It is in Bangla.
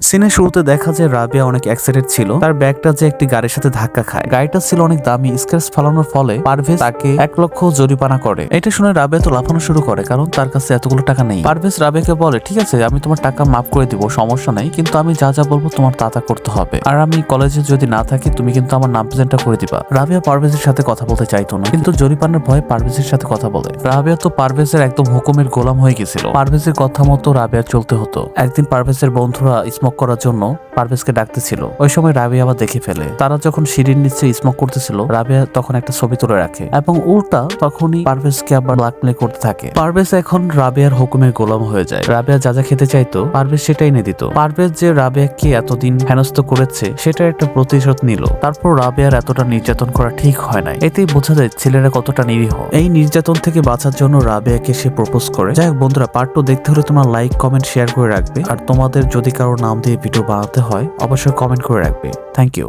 সিনের শুরুতে দেখা যায় রাবিয়া অনেক এক্সাইটেড ছিল। তার ব্যাগটা যে একটি গাড়ির সাথে ধাক্কা খায়। গাড়িটা ছিল অনেক দামি। স্ক্র্যাচ ফালানোর ফলে পারভেজ তাকে 1 লক্ষ জরিমানা করে। এটা শুনে রাবিয়া তো লাফানো শুরু করে, কারণ তার কাছে এতগুলো টাকা নেই। পারভেজ রাবিয়াকে বলে, ঠিক আছে আমি তোমার টাকা মাফ করে দিব, সমস্যা নাই, কিন্তু আমি যা যা বলবো তোমার তা করতে হবে। আর আমি কলেজে যদি না থাকি তুমি কিন্তু আমার নাম প্রেজেন্টটা করে দিবা। রাবিয়া পারভেজের সাথে কথা বলতে চাইতো না, কিন্তু জরিমানার ভয়ে পারভেজের সাথে কথা বলে। রাবিয়া তো পারভেজের একদম হুকুমের গোলাম হয়ে গেছিল। পারভেজের কথা মতো রাবিয়া চলতে হতো। একদিন পারভেজের বন্ধুরা স্মোক করার জন্য পারভেজকে ডাকতেছিল। ওই সময় রাবিয়া আবার দেখে ফেলে। তারা যখন সিঁড়ির নিচে স্মোক করতেছিল, রাবিয়া তখন একটা ছবি তুলে রাখে এবং উল্টা তখনই পারভেজকে আবার ব্ল্যাকমেল করতে থাকে। পারভেজ এখন রাবিয়ার হুকুমের গোলাম হয়ে যায়। রাবিয়া যা যা খেতে চাইতো পারভেজ সেটাই এনে দিত। পারভেজ যে রাবিয়াকে এতদিন হেনস্থ করেছে সেটার একটা প্রতিশোধ নিল। তারপর রাবিয়ার এতটা নির্যাতন করা ঠিক হয় নাই। এতেই বোঝা যায় ছেলেরা কতটা নিরীহ। এই নির্যাতন থেকে বাঁচার জন্য রাবিয়াকে সে প্রপোজ করে। যাই হোক বন্ধুরা, পার্ট 2 দেখতে হলে তোমরা লাইক কমেন্ট শেয়ার করে রাখবে। আর তোমাদের যদি কারো নাম দিয়ে ভিডিও বানাতে হয় অবশ্যই কমেন্ট করে রাখবে। Thank you.